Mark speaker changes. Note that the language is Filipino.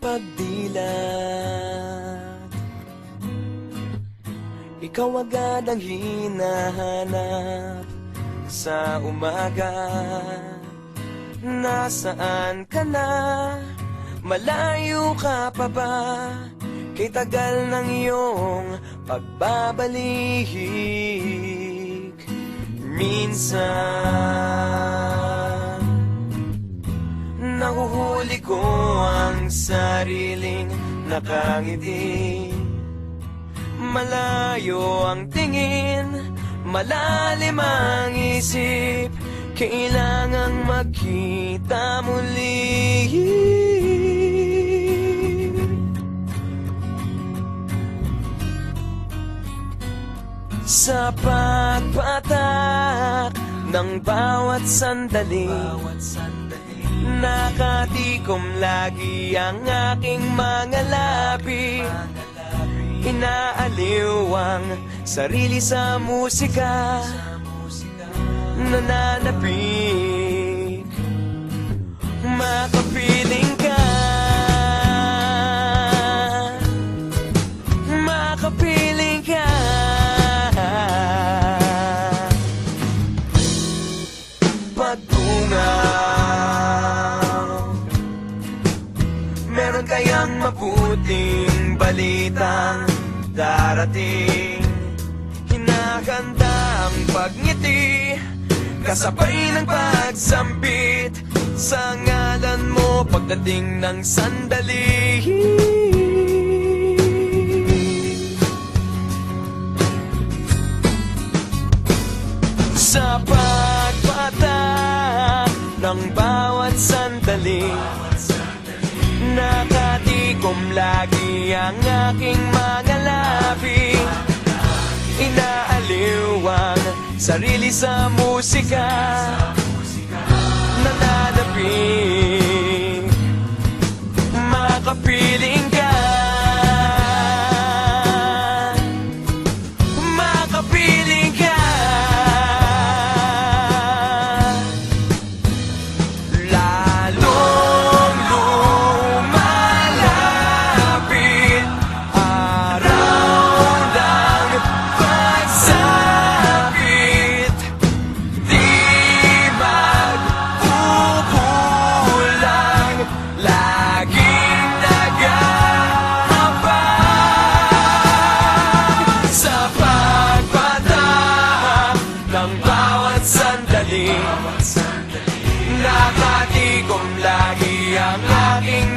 Speaker 1: pagdilat, ikaw agad ang hinahanap sa umaga. Nasaan ka na? Malayo ka pa ba? Kay tagal ng iyong pagbabalik. Minsan nahuhuli ko ang sariling nakangiti. Malayo ang tingin, malalim ang isip, kailangang magkita muli. Sa pagpatak ng bawat sandali, nakatikom lagi ang aking mga labi. Inaaliw ang sarili sa musika, nananapik, makapiling ka, makapiling ka. Pagtungaw, meron kayang mabuting balitang darating. Hinahanda ang pagngiti, kasabay ng pagsambit sa ngalan mo pagdating ng sandali. Sa pagpatak ng bawat sandali, nakatikom lagi ang aking mga labi. Inaaliw ang sarili sa musika, nananapik, makapiling ka, makapiling ka. Lalong lumalapit, araw ng pagsapit, di magkukulang, laging nag-aabang. Sa pagpatak ng bawat sandali, nakatikom lagi ang aking